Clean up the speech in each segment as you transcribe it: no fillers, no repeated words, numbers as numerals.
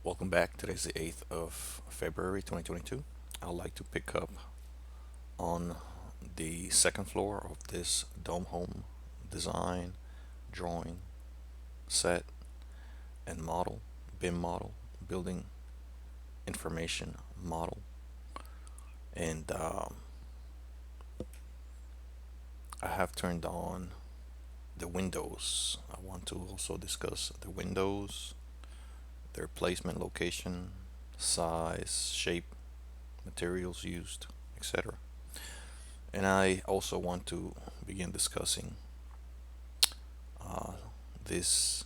Welcome back. Today's the 8th of February 2022. I'd like to pick up on the second floor of this dome home design, drawing, set, and model, BIM model, building information model. And I have turned on the windows. I want to also discuss the windows, their placement, location, size, shape, materials used, etc. And I also want to begin discussing uh, this,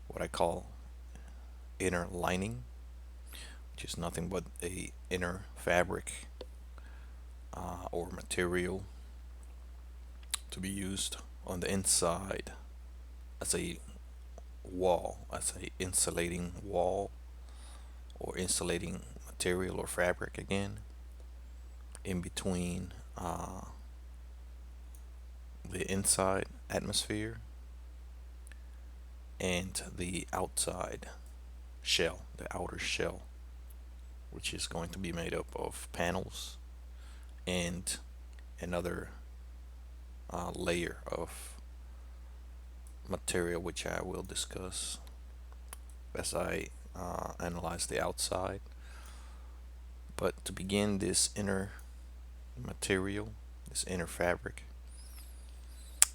what I call inner lining, which is nothing but a inner fabric or material to be used on the inside as a wall, as a insulating wall or insulating material or fabric again in between the inside atmosphere and the outside shell, the outer shell, which is going to be made up of panels and another layer of material, which I will discuss as I analyze the outside. But to begin, this inner material, this inner fabric,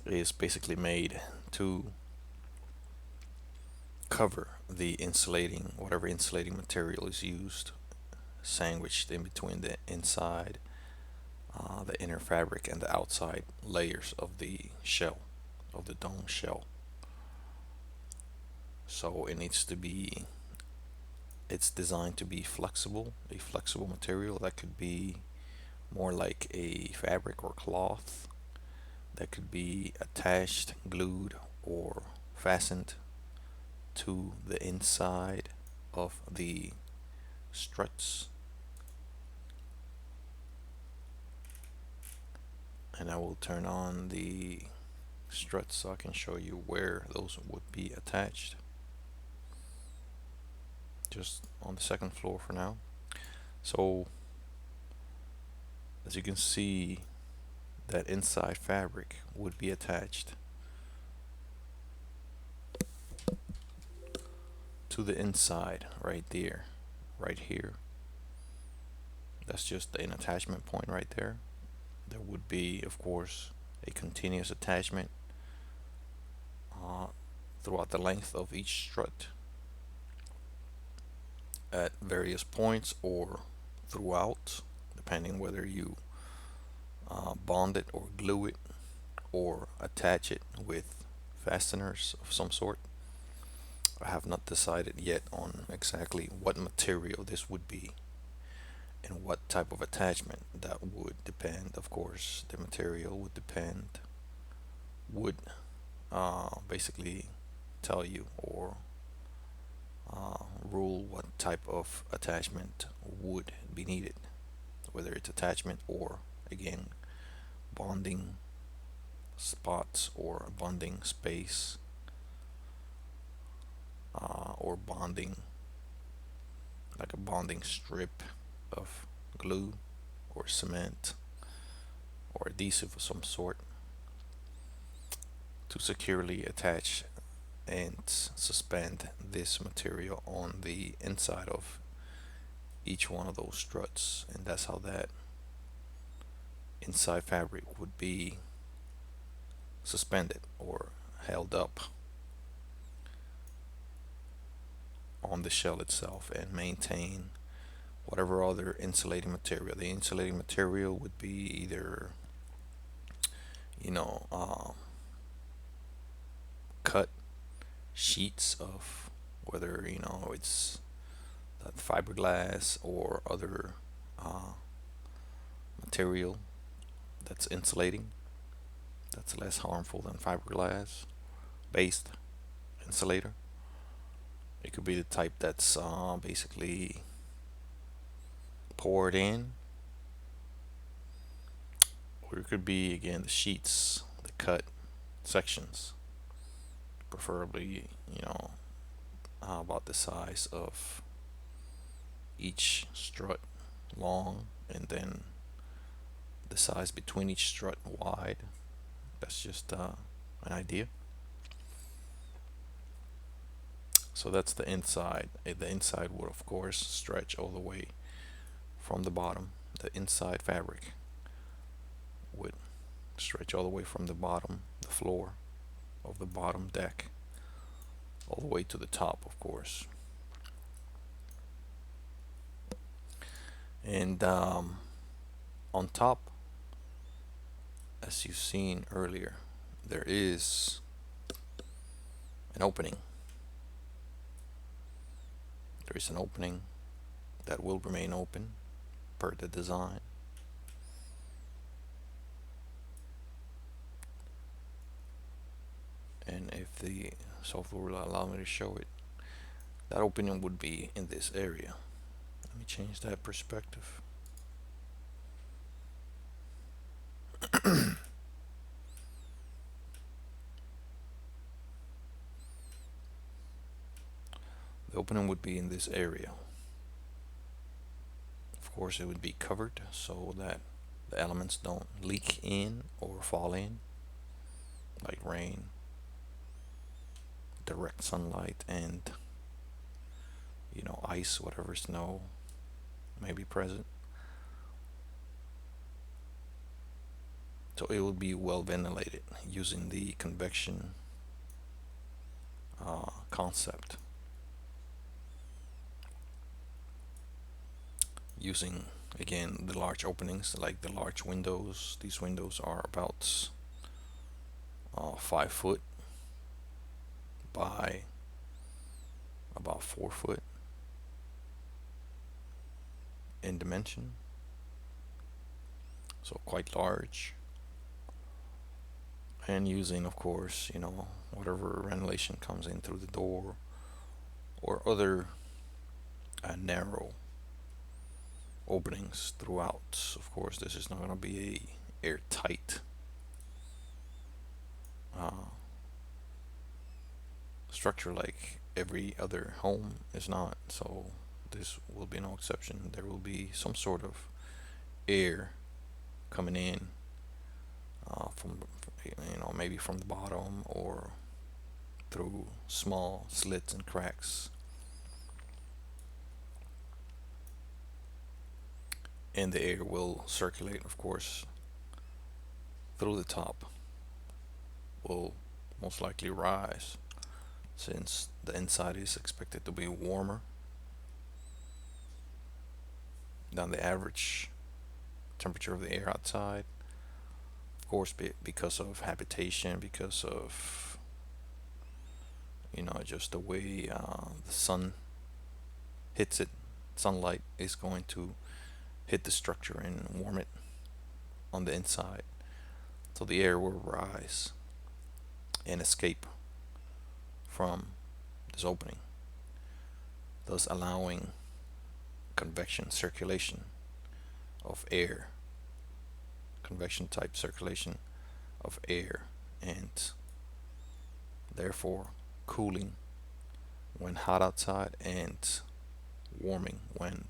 is basically made to cover the insulating, whatever insulating material is used, sandwiched in between the inside, the inner fabric, and the outside layers of the shell, of the dome shell. So it needs to be, it's designed to be flexible, a flexible material that could be more like a fabric or cloth that could be attached, glued, or fastened to the inside of the struts. And I will turn on the struts so I can show you where those would be attached. Just on the second floor for now. So as you can see, that inside fabric would be attached to the inside right there, right here. That's just an attachment point right there. There would be, of course, a continuous attachment uh, throughout the length of each strut at various points or throughout, depending whether you bond it or glue it or attach it with fasteners of some sort. I have not decided yet on exactly what material this would be and what type of attachment. That would depend, of course, the material would depend, would basically tell you or rule what type of attachment would be needed, whether it's attachment or, again, bonding spots or bonding space or bonding, like a bonding strip of glue or cement or adhesive of some sort to securely attach and suspend this material on the inside of each one of those struts. And that's how that inside fabric would be suspended or held up on the shell itself and maintain whatever other insulating material. The insulating material would be either, you know, cut sheets of, whether it's that fiberglass or other material that's insulating, that's less harmful than fiberglass based insulator. It could be the type that's basically poured in, or it could be, again, the sheets, the cut sections, preferably about the size of each strut long, and then the size between each strut wide. That's just an idea. So that's the inside. The inside would of course stretch all the way from the bottom. The inside fabric would stretch all the way from the bottom, the floor of the bottom deck, all the way to the top, of course. And on top, as you've seen earlier, there is an opening. There is an opening that will remain open per the design. And if the software will allow me to show it, that opening would be in this area. Let me change that perspective. The opening would be in this area. Of course, it would be covered so that the elements don't leak in or fall in, like rain, direct sunlight, and ice, whatever snow may be present. So it will be well ventilated using the convection concept. Using again the large openings, like the large windows. These windows are about 5 foot by about 4 foot in dimension, so quite large. And using, of course, whatever ventilation comes in through the door or other narrow openings throughout. Of course, this is not going to be a airtight structure like every other home is not. So this will be no exception. There will be some sort of air coming in from maybe from the bottom or through small slits and cracks, and the air will circulate, of course, through the top. Will most likely rise since the inside is expected to be warmer than the average temperature of the air outside. Of course, because of habitation, because of just the way the sun hits it. Sunlight is going to hit the structure and warm it on the inside, so the air will rise and escape from this opening, thus allowing convection circulation of air, convection type circulation of air, and therefore cooling when hot outside and warming when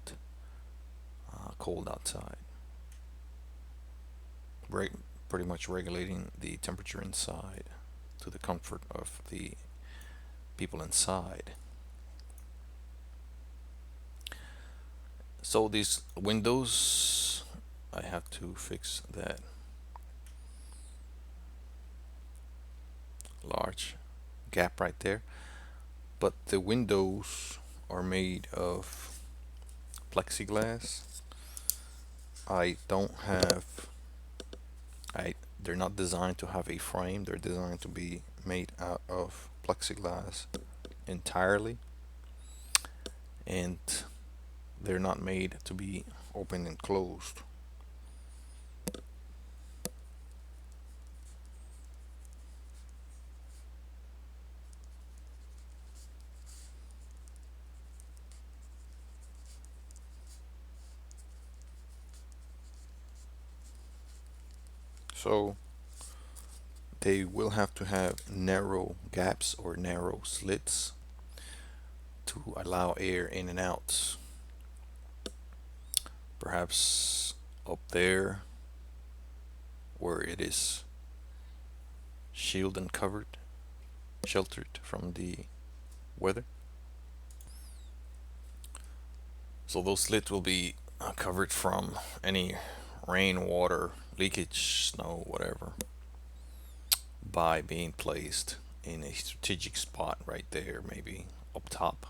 cold outside. Pretty much regulating the temperature inside to the comfort of the people inside. So these windows, I have to fix that large gap right there. But the windows are made of plexiglass. I don't have I they're not designed to have a frame. They're designed to be made out of plexiglass entirely, and they're not made to be open and closed. So they will have to have narrow gaps or narrow slits to allow air in and out. Perhaps up there where it is shielded and covered, sheltered from the weather. So those slits will be covered from any rain, water, leakage, snow, whatever, by being placed in a strategic spot right there, maybe up top,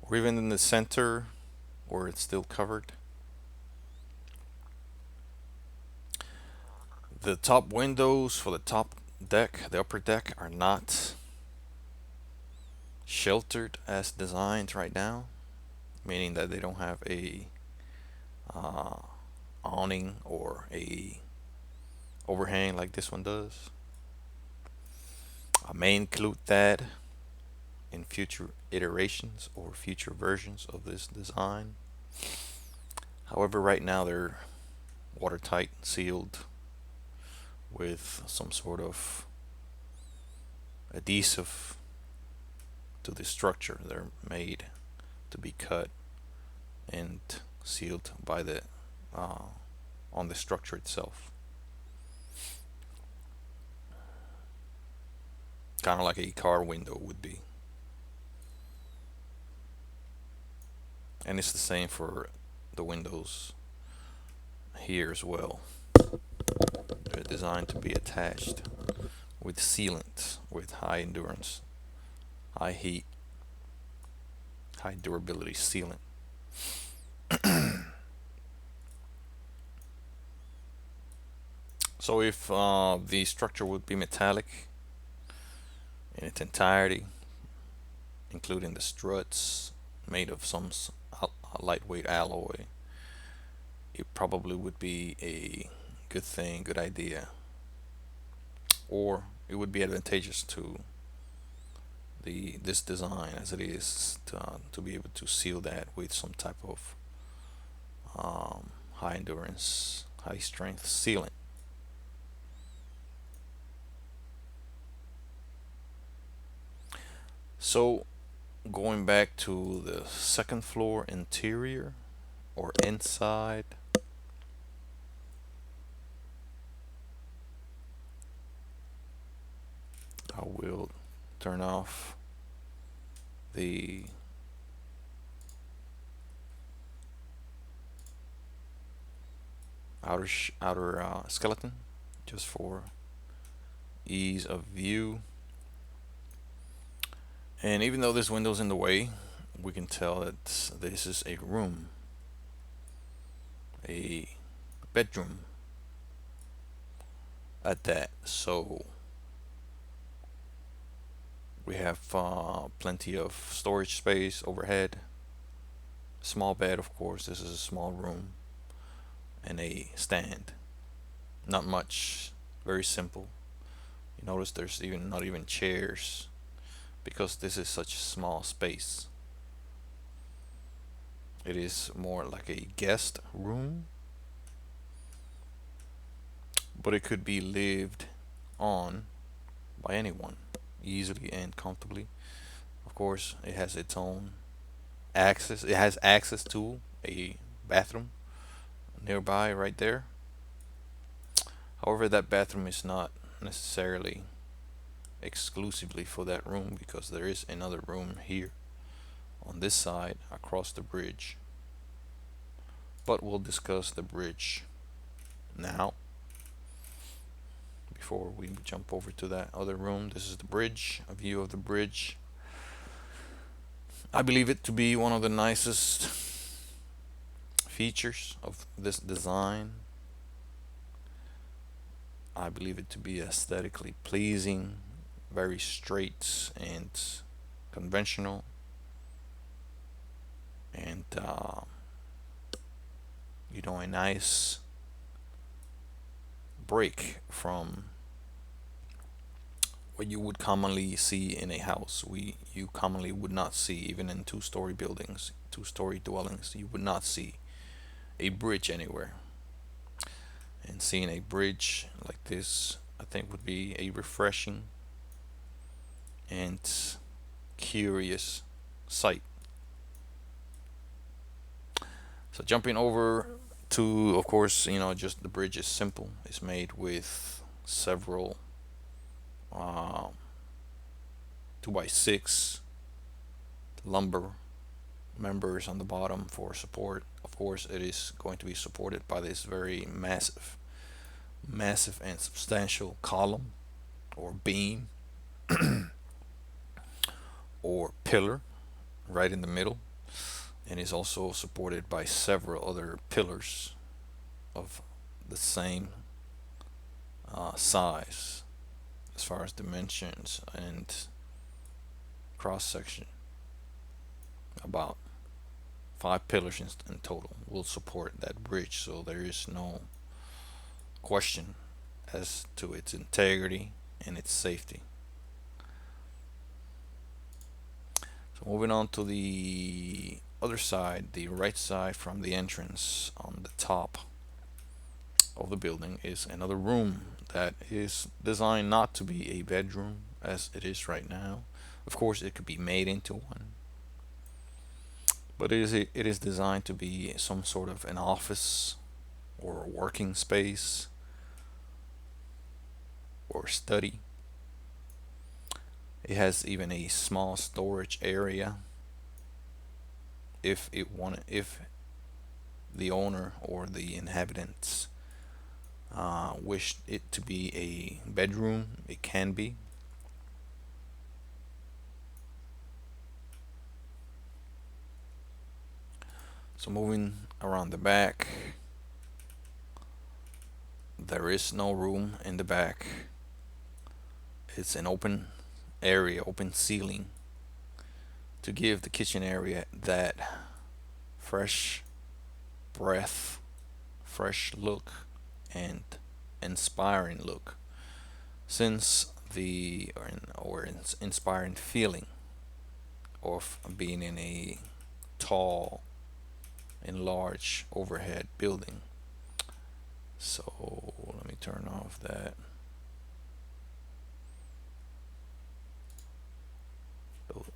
or even in the center where it's still covered. The top windows for the top deck, the upper deck, are not sheltered as designed right now, meaning that they don't have a uh, awning or a overhang like this one does. I may include that in future iterations or future versions of this design. However, right now they're watertight, sealed with some sort of adhesive to the structure. They're made to be cut and sealed by the on the structure itself, kind of like a car window would be. And it's the same for the windows here as well. They're designed to be attached with sealants with high endurance, high heat, high durability sealant. So if the structure would be metallic in its entirety, including the struts made of some lightweight alloy, it probably would be a good thing, good idea, or it would be advantageous to this design as it is to be able to seal that with some type of high endurance, high strength sealant. So going back to the second floor interior or inside, I will turn off the outer skeleton just for ease of view. And even though this window's in the way, we can tell that this is a room, a bedroom at that. So we have plenty of storage space overhead, small bed, of course. This is a small room, and a stand. Not much, very simple. You notice there's even not even chairs because this is such a small space. It is more like a guest room, but it could be lived on by anyone easily and comfortably. Of course, it has its own access. It has access to a bathroom nearby right there. However, that bathroom is not necessarily exclusively for that room because there is another room here on this side across the bridge. But we'll discuss the bridge now before we jump over to that other room. This is the bridge, a view of the bridge. I believe it to be one of the nicest features of this design. I believe it to be aesthetically pleasing, very straight and conventional, and a nice break from what you would commonly see in a house. You commonly would not see, even in two-story buildings, two-story dwellings, you would not see a bridge anywhere. And seeing a bridge like this, I think, would be a refreshing and curious site. So jumping over to, of course, just the bridge is simple. It's made with several uh, 2x6 lumber members on the bottom for support. Of course, it is going to be supported by this very massive and substantial column or beam or pillar right in the middle, and is also supported by several other pillars of the same size as far as dimensions and cross section. About 5 pillars in total will support that bridge, so there is no question as to its integrity and its safety. So moving on to the other side, the right side from the entrance on the top of the building is another room that is designed not to be a bedroom as it is right now. Of course, it could be made into one, but it is designed to be some sort of an office or a working space or study. It has even a small storage area if the owner or the inhabitants wish it to be a bedroom. It can be. So moving around the back, there is no room in the back. It's an open area, open ceiling, to give the kitchen area that fresh breath, fresh look, and inspiring look. Since the or inspiring feeling of being in a tall and large overhead building. So let me turn off that.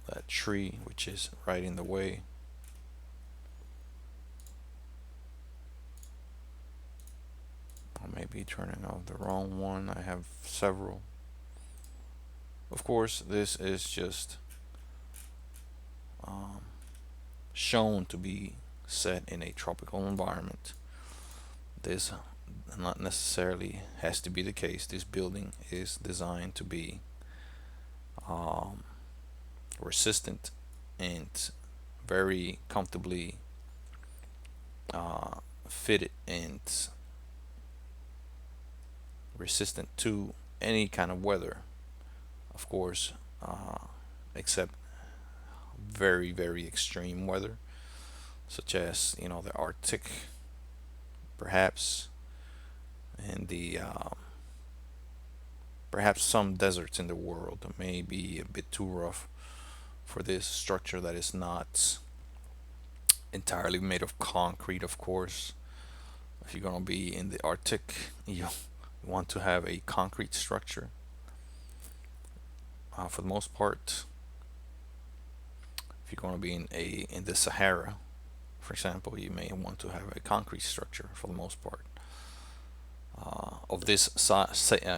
That tree which is right in the way. I may be turning off the wrong one. I have several. Of course, this is just shown to be set in a tropical environment. This not necessarily has to be the case. This building is designed to be resistant and very comfortably fitted and resistant to any kind of weather, of course, except very extreme weather, such as the Arctic, perhaps, and the perhaps some deserts in the world may be a bit too rough for this structure that is not entirely made of concrete. Of course, if you're gonna be in the Arctic, you want to have a concrete structure. For the most part, if you're going to be in the Sahara, for example, you may want to have a concrete structure for the most part. Of this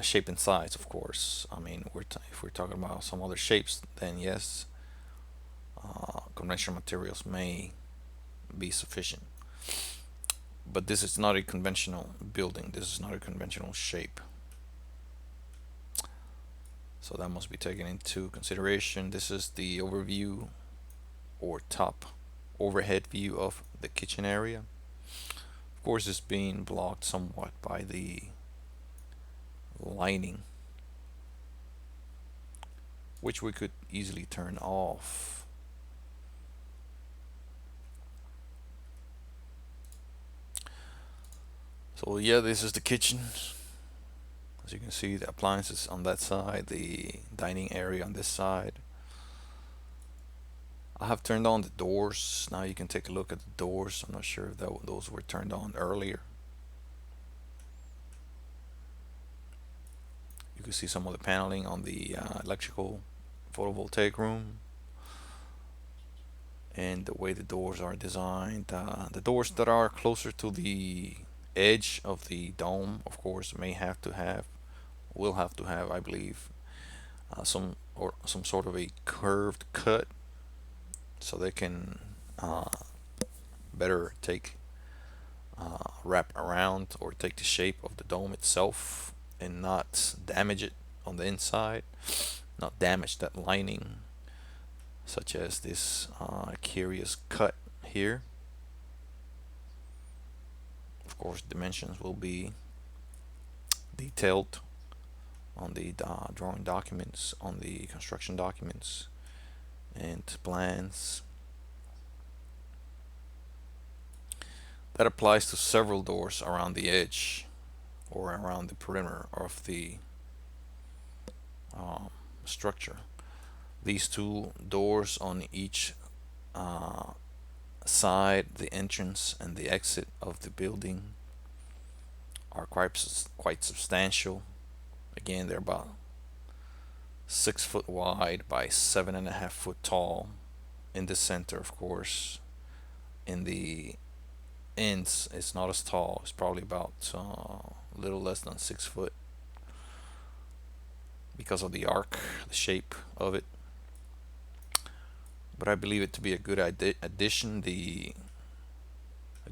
shape and size, of course. I mean, if we're talking about some other shapes, then yes, conventional materials may be sufficient. But this is not a conventional building. This is not a conventional shape. So that must be taken into consideration. This is the overview or top overhead view of the kitchen area. Of course, it's being blocked somewhat by the lighting, which we could easily turn off. So yeah, this is the kitchen. As you can see, the appliances on that side, the dining area on this side. I have turned on the doors. Now you can take a look at the doors. I'm not sure if those were turned on earlier. You can see some of the paneling on the electrical photovoltaic room. and the way the doors are designed. The doors that are closer to the edge of the dome, of course, will have to have, I believe, some sort of a curved cut, so they can uh, better take wrap around or take the shape of the dome itself and not damage it on the inside, not damage that lining, such as this curious cut here. Of course, dimensions will be detailed on the drawing documents, on the construction documents and plans. That applies to several doors around the edge or around the perimeter of the um, structure. These two doors on each uh, side, the entrance and the exit of the building, are quite substantial. Again, they're about 6 foot wide by 7.5 foot tall. In the center, of course, in the ends, it's not as tall. It's probably about a little less than 6 foot because of the arc, the shape of it. But I believe it to be a good addition. A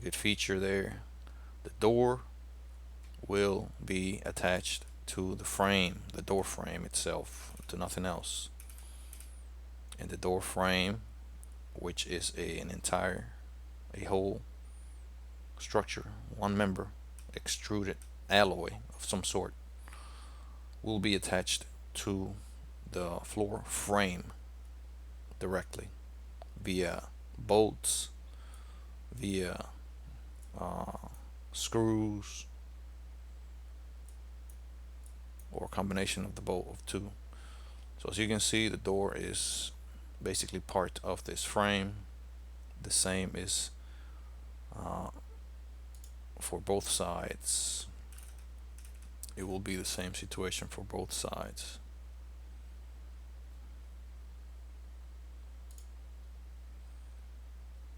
good feature there. The door will be attached to the frame, the door frame itself, to nothing else. And the door frame, which is a whole structure, one member, extruded alloy of some sort, will be attached to the floor frame directly via bolts, via screws, or a combination of the both of two. So as you can see, the door is basically part of this frame. The same is uh, for both sides. It will be the same situation for both sides.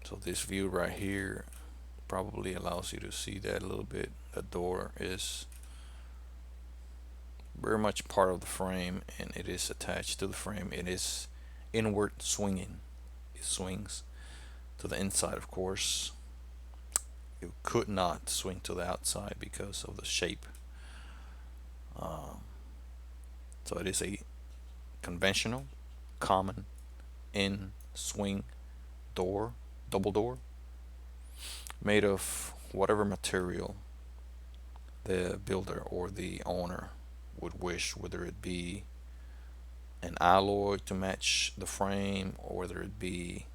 So this view right here probably allows you to see that a little bit. The door is very much part of the frame, and it is attached to the frame. It is inward swinging. It swings to the inside, of course. It could not swing to the outside because of the shape. Um, so it is a conventional, common in swing door, double door, made of whatever material the builder or the owner would wish, whether it be an alloy to match the frame, or whether it be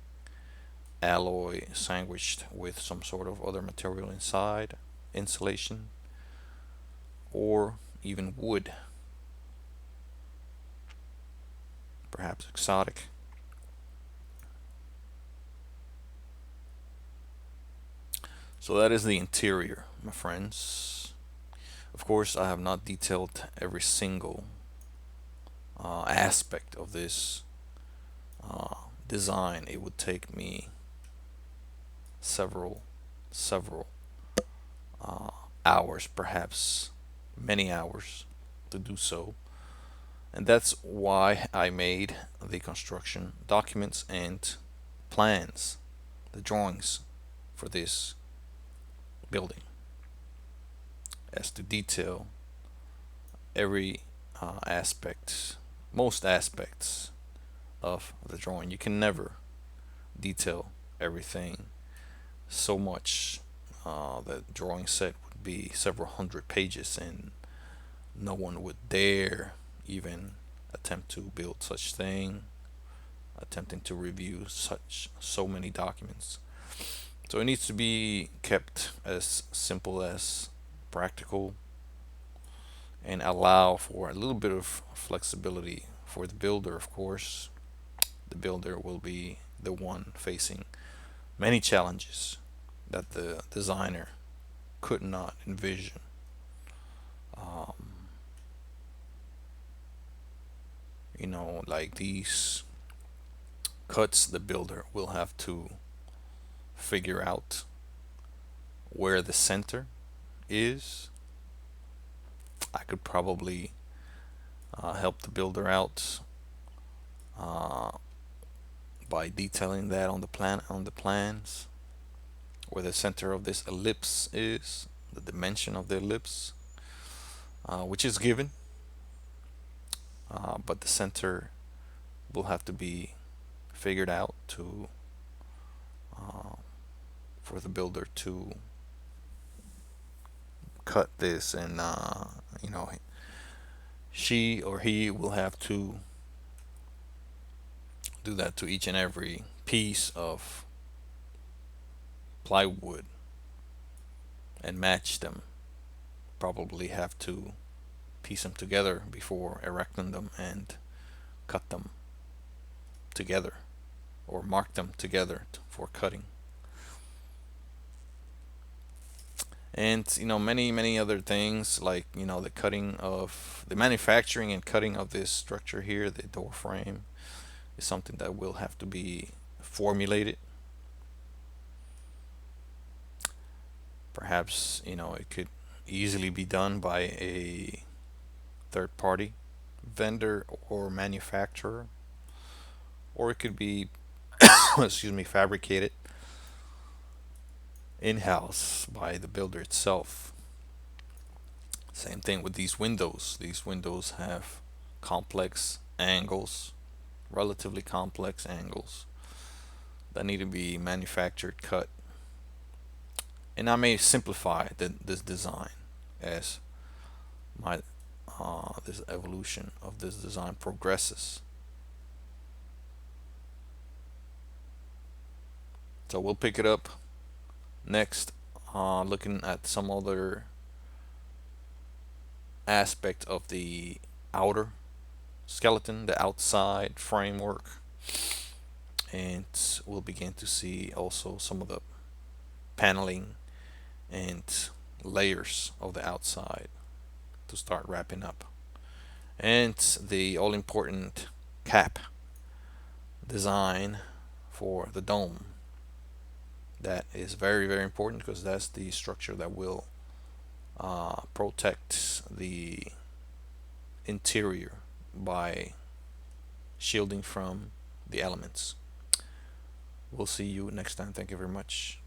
alloy sandwiched with some sort of other material inside, insulation, or even wood, perhaps exotic. So that is the interior, my friends. Of course, I have not detailed every single aspect of this uh, design. It would take me several uh, hours, perhaps many hours, to do so. And that's why I made the construction documents and plans, the drawings for this building, as to detail every aspect, most aspects of the drawing. You can never detail everything so much. The drawing set would be several hundred pages, and no one would dare even attempt to build such thing, attempting to review so many documents. So it needs to be kept as simple as practical, and allow for a little bit of flexibility for the builder. Of course, the builder will be the one facing many challenges that the designer could not envision. Um, like these cuts, the builder will have to figure out where the center is. I could probably help the builder out uh, by detailing that on the plans, where the center of this ellipse is, the dimension of the ellipse, which is given, but the center will have to be figured out to uh, for the builder to cut this, and you know, she or he will have to do that to each and every piece of plywood and match them. Probably have to piece them together before erecting them and cut them together or mark them together for cutting. And many other things, like the cutting of the manufacturing and cutting of this structure here, the door frame, is something that will have to be formulated. Perhaps it could easily be done by a third party vendor or manufacturer, or it could be excuse me, fabricated in-house by the builder itself. Same thing with these windows. These windows have complex angles, relatively complex angles, that need to be manufactured, cut. And I may simplify this design as my this evolution of this design progresses. So we'll pick it up next, looking at some other aspect of the outer skeleton, the outside framework, and we'll begin to see also some of the paneling and layers of the outside to start wrapping up, and the all important cap design for the dome. That is very, very important, because that's the structure that will protect the interior by shielding from the elements. We'll see you next time. Thank you very much.